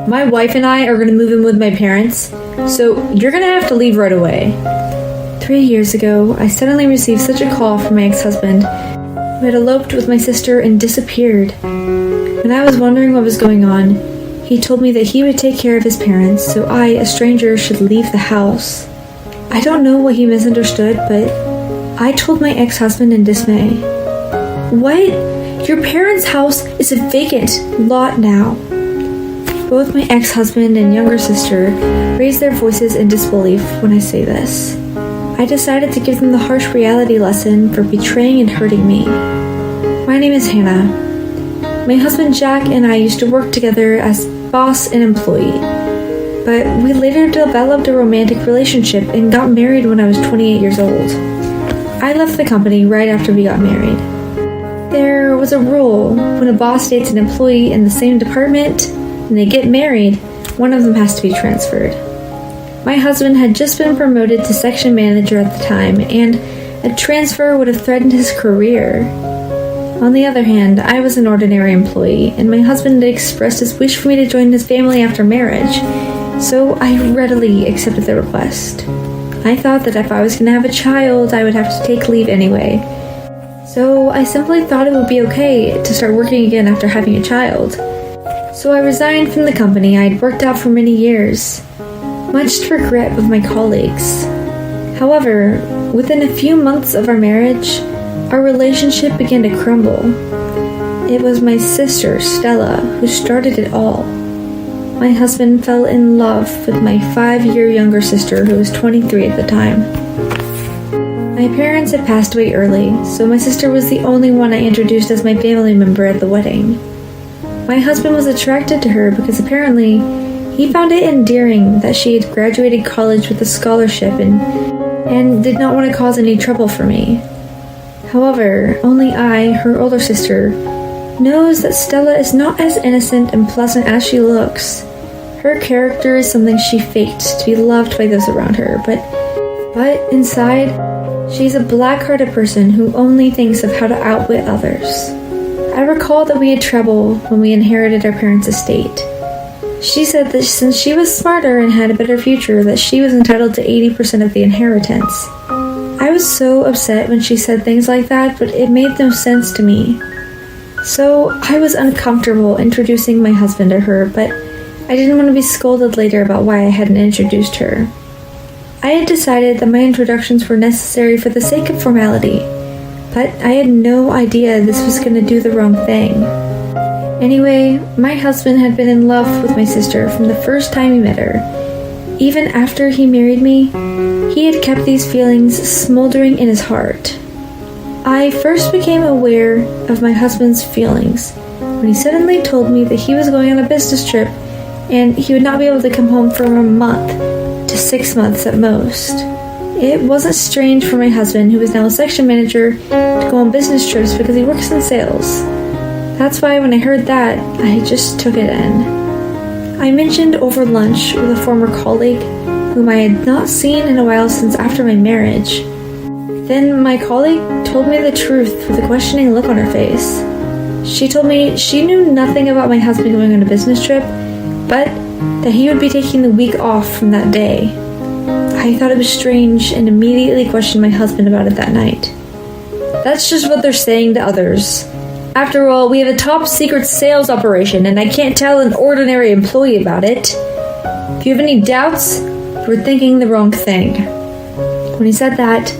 My wife and I are going to move in with my parents, so you're going to have to leave right away. 3 years ago, I suddenly received such a call from my ex-husband, who had eloped with my sister and disappeared. When I was wondering what was going on, he told me that he would take care of his parents, so I, a stranger, should leave the house. I don't know what he misunderstood, but I told my ex-husband in dismay. What? Your parents' house is a vacant lot now. Both my ex-husband and younger sister raised their voices in disbelief when I say this. I decided to give them the harsh reality lesson for betraying and hurting me. My name is Hannah. My husband Jack and I used to work together as boss and employee, but we later developed a romantic relationship and got married when I was 28 years old. I left the company right after we got married. There was a rule: when a boss dates an employee in the same department and they get married, one of them has to be transferred. My husband had just been promoted to section manager at the time, and a transfer would have threatened his career. On the other hand, I was an ordinary employee, and my husband had expressed his wish for me to join his family after marriage, so I readily accepted the request. I thought that if I was going to have a child, I would have to take leave anyway, so I simply thought it would be okay to start working again after having a child. So I resigned from the company I had worked out for many years, much to regret of my colleagues. However, within a few months of our marriage, our relationship began to crumble. It was my sister, Stella, who started it all. My husband fell in love with my 5-year younger sister, who was 23 at the time. My parents had passed away early, so my sister was the only one I introduced as my family member at the wedding. My husband was attracted to her because apparently he found it endearing that she had graduated college with a scholarship and did not want to cause any trouble for me. However, only I, her older sister, knows that Stella is not as innocent and pleasant as she looks. Her character is something she faked to be loved by those around her, but inside, she's a black-hearted person who only thinks of how to outwit others. I recall that we had trouble when we inherited our parents' estate. She said that since she was smarter and had a better future, that she was entitled to 80% of the inheritance. I was so upset when she said things like that, but it made no sense to me. So I was uncomfortable introducing my husband to her, but I didn't want to be scolded later about why I hadn't introduced her. I had decided that my introductions were necessary for the sake of formality, but I had no idea this was going to do the wrong thing. Anyway, my husband had been in love with my sister from the first time he met her. Even after he married me, he had kept these feelings smoldering in his heart. I first became aware of my husband's feelings when he suddenly told me that he was going on a business trip and he would not be able to come home for a month to 6 months at most. It wasn't strange for my husband, who is now a section manager, to go on business trips because he works in sales. That's why when I heard that, I just took it in. I mentioned over lunch with a former colleague whom I had not seen in a while since after my marriage. Then my colleague told me the truth with a questioning look on her face. She told me she knew nothing about my husband going on a business trip, but that he would be taking the week off from that day. I thought it was strange and immediately questioned my husband about it that night. That's just what they're saying to others. After all, we have a top secret sales operation and I can't tell an ordinary employee about it. If you have any doubts, you're thinking the wrong thing. When he said that,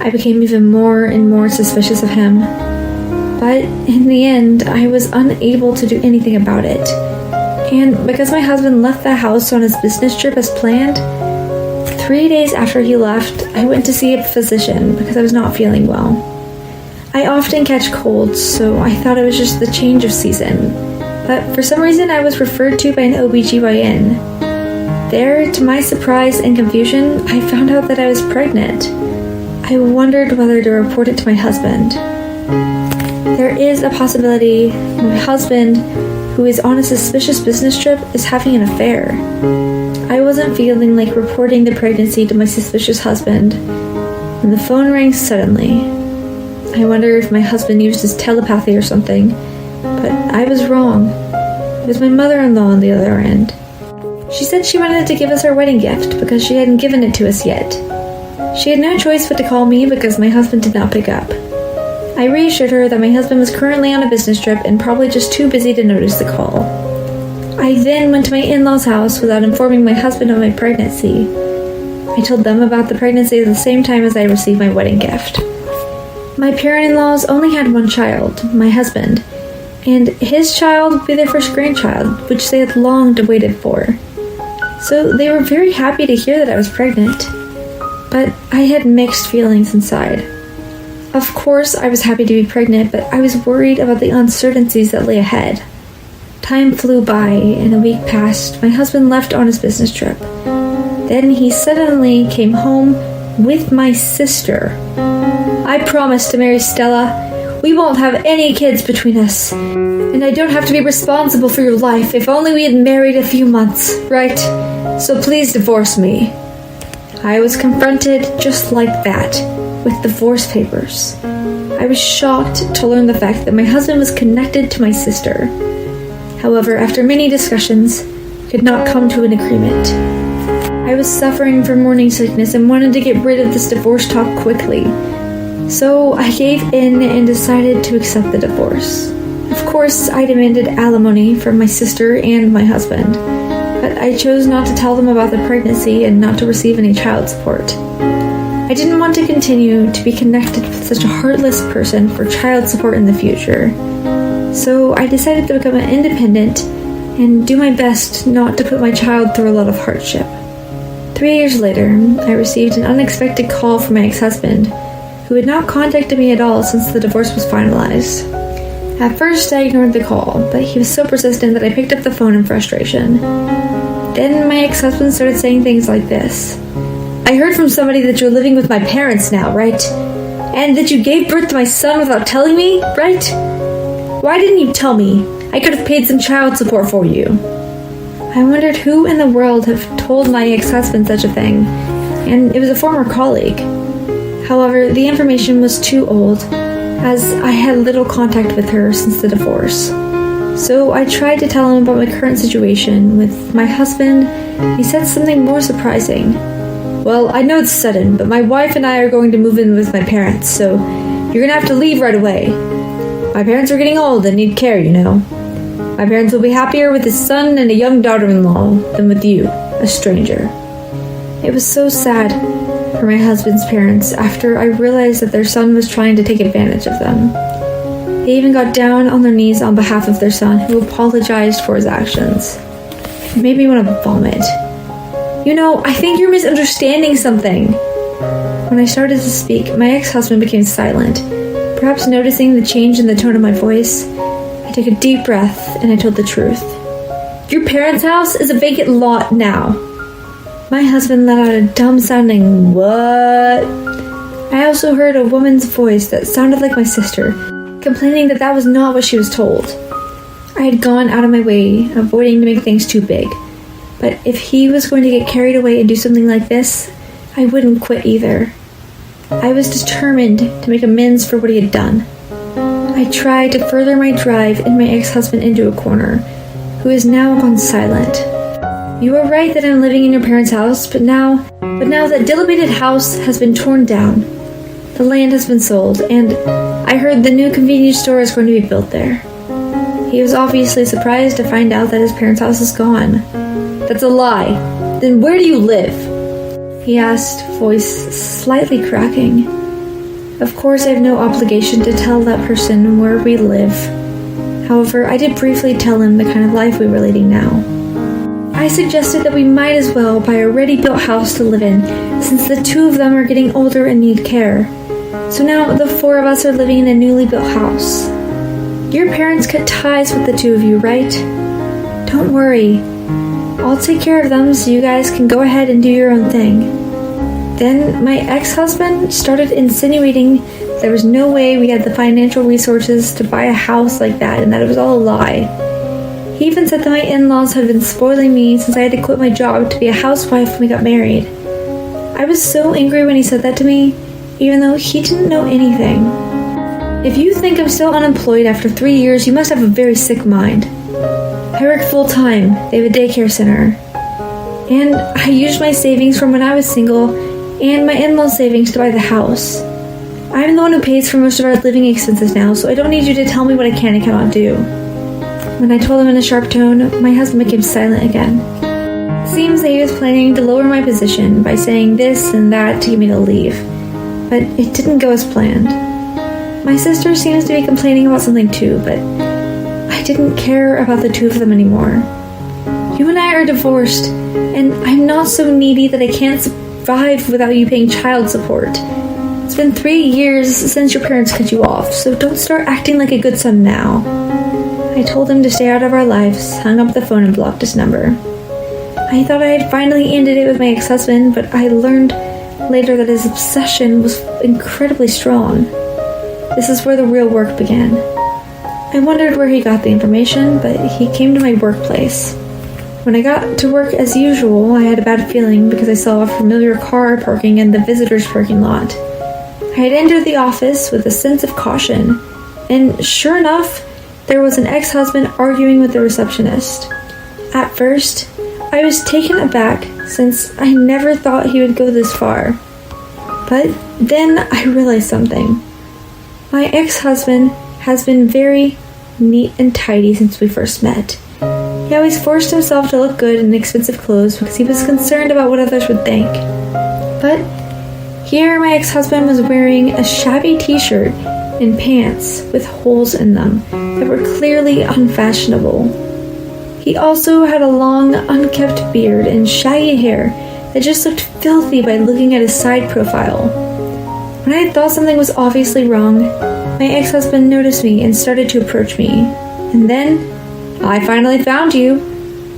I became even more and more suspicious of him. But in the end, I was unable to do anything about it. And because my husband left the house on his business trip as planned, 3 days after he left, I went to see a physician because I was not feeling well. I often catch colds, so I thought it was just the change of season. But for some reason, I was referred to by an OBGYN. There, to my surprise and confusion, I found out that I was pregnant. I wondered whether to report it to my husband. There is a possibility my husband, who is on a suspicious business trip, is having an affair. I wasn't feeling like reporting the pregnancy to my suspicious husband when the phone rang suddenly. I wonder if my husband used his telepathy or something, but I was wrong. It was my mother-in-law on the other end. She said she wanted to give us our wedding gift because she hadn't given it to us yet. She had no choice but to call me because my husband did not pick up. I reassured her that my husband was currently on a business trip and probably just too busy to notice the call. I then went to my in-laws' house without informing my husband of my pregnancy. I told them about the pregnancy at the same time as I received my wedding gift. My parent-in-laws only had one child, my husband, and his child would be their first grandchild, which they had long awaited for. So they were very happy to hear that I was pregnant, but I had mixed feelings inside. Of course, I was happy to be pregnant, but I was worried about the uncertainties that lay ahead. Time flew by, and a week passed. My husband left on his business trip. Then he suddenly came home with my sister. I promised to marry Stella. We won't have any kids between us. And I don't have to be responsible for your life. If only we had married a few months, right? So please divorce me. I was confronted just like that, with divorce papers. I was shocked to learn the fact that my husband was connected to my sister. However, after many discussions, we could not come to an agreement. I was suffering from morning sickness and wanted to get rid of this divorce talk quickly. So I gave in and decided to accept the divorce. Of course, I demanded alimony from my sister and my husband, but I chose not to tell them about the pregnancy and not to receive any child support. I didn't want to continue to be connected with such a heartless person for child support in the future. So I decided to become independent and do my best not to put my child through a lot of hardship. 3 years later, I received an unexpected call from my ex-husband, who had not contacted me at all since the divorce was finalized. At first, I ignored the call, but he was so persistent that I picked up the phone in frustration. Then my ex-husband started saying things like this. I heard from somebody that you're living with my parents now, right? And that you gave birth to my son without telling me, right? Why didn't you tell me? I could have paid some child support for you. I wondered who in the world had told my ex-husband such a thing, and it was a former colleague. However, the information was too old, as I had little contact with her since the divorce. So I tried to tell him about my current situation with my husband. He said something more surprising. Well, I know it's sudden, but my wife and I are going to move in with my parents, so you're gonna have to leave right away. My parents are getting old and need care, you know. My parents will be happier with his son and a young daughter-in-law than with you, a stranger. It was so sad for my husband's parents after I realized that their son was trying to take advantage of them. They even got down on their knees on behalf of their son, who apologized for his actions. It made me want to vomit. You know, I think you're misunderstanding something. When I started to speak, my ex-husband became silent. Perhaps noticing the change in the tone of my voice, I took a deep breath and I told the truth. Your parents' house is a vacant lot now. My husband let out a dumb-sounding what? I also heard a woman's voice that sounded like my sister, complaining that that was not what she was told. I had gone out of my way, avoiding to make things too big. But if he was going to get carried away and do something like this, I wouldn't quit either. I was determined to make amends for what he had done. I tried to further my drive and my ex-husband into a corner, who is now gone silent. You are right that I'm living in your parents' house, but now that dilapidated house has been torn down. The land has been sold, and I heard the new convenience store is going to be built there. He was obviously surprised to find out that his parents' house is gone. That's a lie. Then where do you live? He asked, voice slightly cracking. Of course, I have no obligation to tell that person where we live. However, I did briefly tell him the kind of life we were leading now. I suggested that we might as well buy a ready-built house to live in, since the two of them are getting older and need care. So now the four of us are living in a newly built house. Your parents cut ties with the two of you, right? Don't worry. I'll take care of them so you guys can go ahead and do your own thing. Then my ex-husband started insinuating there was no way we had the financial resources to buy a house like that and that it was all a lie. He even said that my in-laws had been spoiling me since I had to quit my job to be a housewife when we got married. I was so angry when he said that to me, even though he didn't know anything. If you think I'm still unemployed after 3 years, you must have a very sick mind. I work full-time. They have a daycare center. And I used my savings from when I was single and my in-laws' savings to buy the house. I'm the one who pays for most of our living expenses now, so I don't need you to tell me what I can and cannot do. When I told him in a sharp tone, my husband became silent again. It seems that he was planning to lower my position by saying this and that to get me to leave, but it didn't go as planned. My sister seems to be complaining about something too, but I didn't care about the two of them anymore. You and I are divorced, and I'm not so needy that I can't survive without you paying child support. It's been 3 years since your parents cut you off, so don't start acting like a good son now. I told him to stay out of our lives, hung up the phone, and blocked his number. I thought I had finally ended it with my ex-husband, but I learned later that his obsession was incredibly strong. This is where the real work began. I wondered where he got the information, but he came to my workplace. When I got to work as usual, I had a bad feeling because I saw a familiar car parking in the visitors' parking lot. I had entered the office with a sense of caution, and sure enough, there was an ex-husband arguing with the receptionist. At first, I was taken aback since I never thought he would go this far. But then I realized something. My ex-husband has been very neat and tidy since we first met. He always forced himself to look good in expensive clothes because he was concerned about what others would think. But here my ex-husband was wearing a shabby t-shirt and pants with holes in them that were clearly unfashionable. He also had a long, unkempt beard and shaggy hair that just looked filthy by looking at his side profile. When I thought something was obviously wrong, my ex-husband noticed me and started to approach me. And then, I finally found you.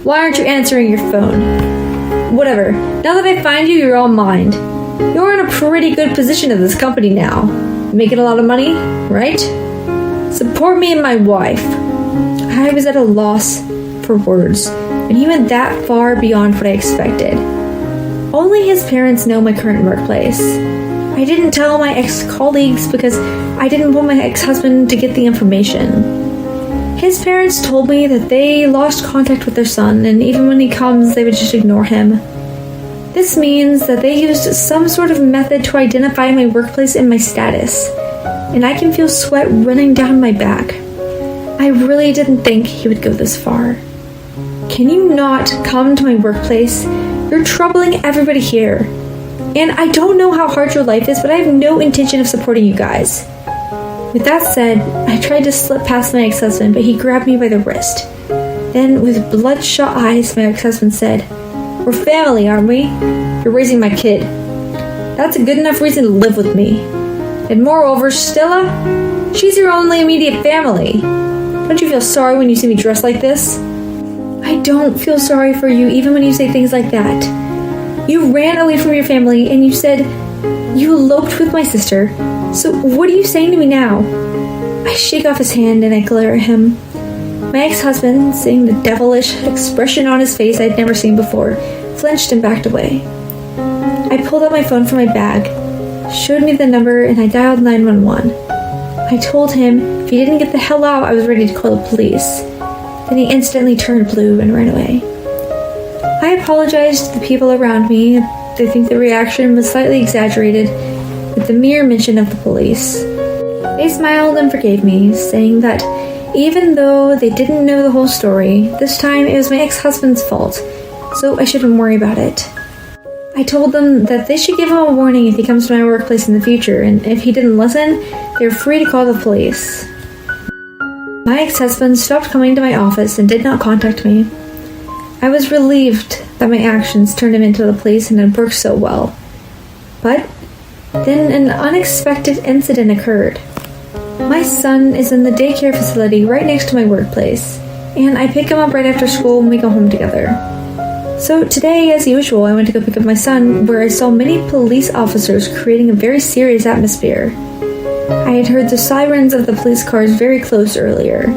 Why aren't you answering your phone? Whatever. Now that I find you, you're all mine. You're in a pretty good position at this company now. Making a lot of money, right? Support me and my wife. I was at a loss for words, and he went that far beyond what I expected. Only his parents know my current workplace. I didn't tell my ex-colleagues because I didn't want my ex-husband to get the information. His parents told me that they lost contact with their son, and even when he comes, they would just ignore him. This means that they used some sort of method to identify my workplace and my status, and I can feel sweat running down my back. I really didn't think he would go this far. Can you not come to my workplace? You're troubling everybody here. And I don't know how hard your life is, but I have no intention of supporting you guys. With that said, I tried to slip past my ex-husband, but he grabbed me by the wrist. Then, with bloodshot eyes, my ex-husband said, "We're family, aren't we? You're raising my kid. That's a good enough reason to live with me. And moreover, Stella, she's your only immediate family. Don't you feel sorry when you see me dressed like this?" I don't feel sorry for you even when you say things like that. You ran away from your family and you said you eloped with my sister. So what are you saying to me now? I shake off his hand and I glare at him. My ex-husband, seeing the devilish expression on his face I'd never seen before, flinched and backed away. I pulled out my phone from my bag, showed me the number, and I dialed 911. I told him if he didn't get the hell out, I was ready to call the police. Then he instantly turned blue and ran away. I apologized to the people around me. They think the reaction was slightly exaggerated with the mere mention of the police. They smiled and forgave me, saying that even though they didn't know the whole story, this time it was my ex-husband's fault, so I shouldn't worry about it. I told them that they should give him a warning if he comes to my workplace in the future, and if he didn't listen, they were free to call the police. My ex-husband stopped coming to my office and did not contact me. I was relieved that my actions turned him into the police and had worked so well. But then an unexpected incident occurred. My son is in the daycare facility right next to my workplace, and I pick him up right after school and we go home together. So today, as usual, I went to go pick up my son, where I saw many police officers creating a very serious atmosphere. I had heard the sirens of the police cars very close earlier,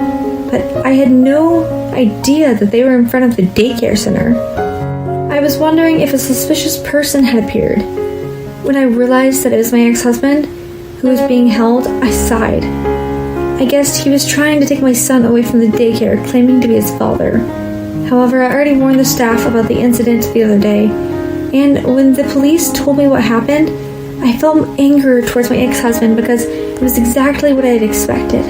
but I had no idea that they were in front of the daycare center. I was wondering if a suspicious person had appeared. When I realized that it was my ex-husband who was being held, I sighed. I guess he was trying to take my son away from the daycare, claiming to be his father. However, I already warned the staff about the incident the other day, and when the police told me what happened, I felt anger towards my ex-husband because it was exactly what I had expected.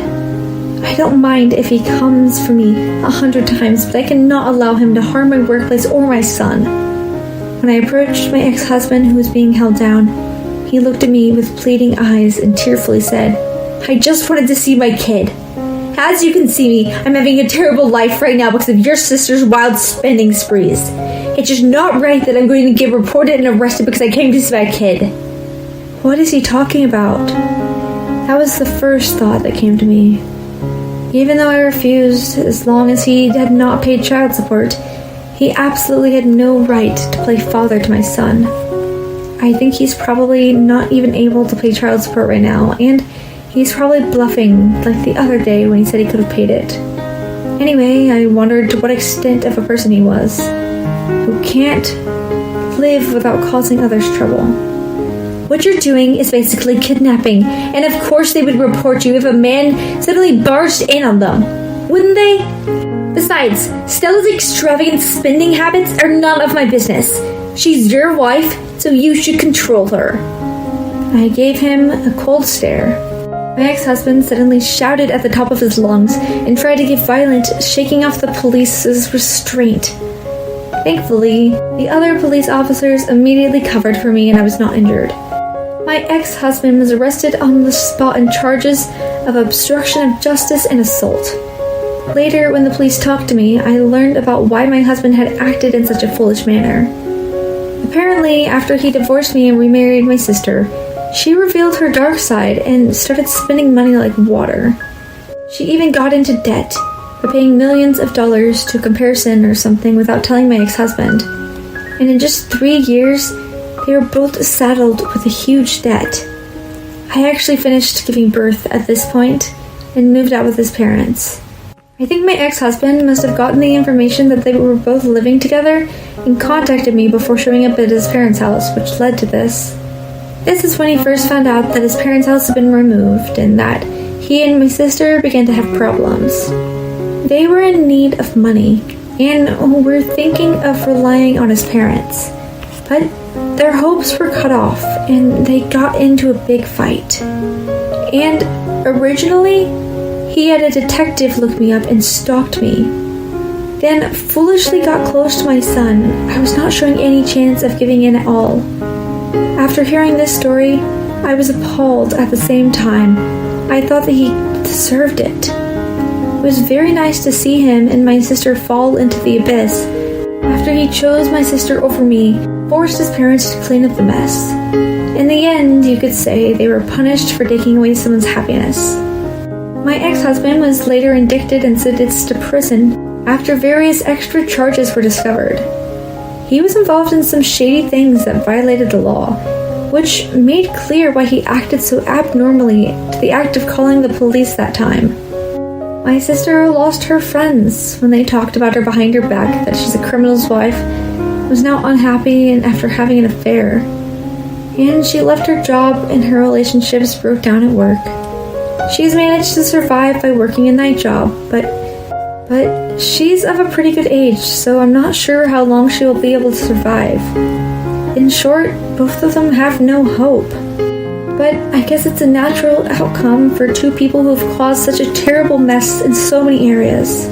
I don't mind if he comes for me 100 times, but I cannot allow him to harm my workplace or my son. When I approached my ex-husband, who was being held down, he looked at me with pleading eyes and tearfully said, "I just wanted to see my kid. As you can see me, I'm having a terrible life right now because of your sister's wild spending sprees. It's just not right that I'm going to get reported and arrested because I came to see my kid." What is he talking about? That was the first thought that came to me. Even though I refused, as long as he had not paid child support, he absolutely had no right to play father to my son. I think he's probably not even able to pay child support right now, and he's probably bluffing like the other day when he said he could have paid it. Anyway, I wondered to what extent of a person he was, who can't live without causing others trouble. What you're doing is basically kidnapping, and of course they would report you if a man suddenly barged in on them, wouldn't they? Besides, Stella's extravagant spending habits are none of my business. She's your wife, so you should control her. I gave him a cold stare. My ex-husband suddenly shouted at the top of his lungs and tried to get violent, shaking off the police's restraint. Thankfully, the other police officers immediately covered for me and I was not injured. My ex-husband was arrested on the spot on charges of obstruction of justice and assault. Later, when the police talked to me, I learned about why my husband had acted in such a foolish manner. Apparently, after he divorced me and remarried my sister, she revealed her dark side and started spending money like water. She even got into debt by paying millions of dollars to a comparison or something without telling my ex-husband. And in just 3 years, they were both saddled with a huge debt. I actually finished giving birth at this point and moved out with his parents. I think my ex-husband must have gotten the information that they were both living together and contacted me before showing up at his parents' house, which led to this. This is when he first found out that his parents' house had been removed and that he and my sister began to have problems. They were in need of money and were thinking of relying on his parents. But their hopes were cut off and they got into a big fight. And originally, he had a detective look me up and stalked me. Then foolishly got close to my son. I was not showing any chance of giving in at all. After hearing this story, I was appalled at the same time. I thought that he deserved it. It was very nice to see him and my sister fall into the abyss after he chose my sister over me, forced his parents to clean up the mess. In the end, you could say they were punished for taking away someone's happiness. My ex-husband was later indicted and sentenced to prison after various extra charges were discovered. He was involved in some shady things that violated the law, which made clear why he acted so abnormally to the act of calling the police that time. My sister lost her friends when they talked about her behind her back that she's a criminal's wife, was now unhappy and after having an affair. And she left her job and her relationships broke down at work. She's managed to survive by working a night job, but she's of a pretty good age, so I'm not sure how long she will be able to survive. In short, both of them have no hope. But I guess it's a natural outcome for two people who have caused such a terrible mess in so many areas.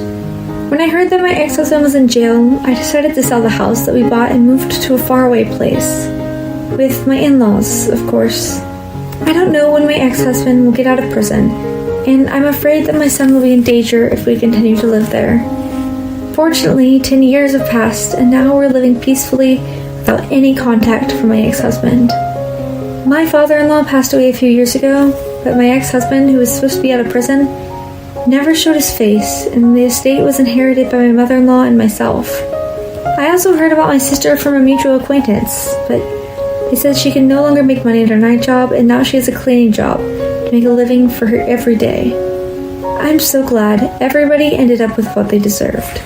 When I heard that my ex-husband was in jail, I decided to sell the house that we bought and moved to a faraway place. With my in-laws, of course. I don't know when my ex-husband will get out of prison, and I'm afraid that my son will be in danger if we continue to live there. Fortunately, 10 years have passed, and now we're living peacefully without any contact from my ex-husband. My father-in-law passed away a few years ago, but my ex-husband, who was supposed to be out of prison, never showed his face, and the estate was inherited by my mother-in-law and myself. I also heard about my sister from a mutual acquaintance, but they said she can no longer make money at her night job, and now she has a cleaning job to make a living for her every day. I'm so glad everybody ended up with what they deserved.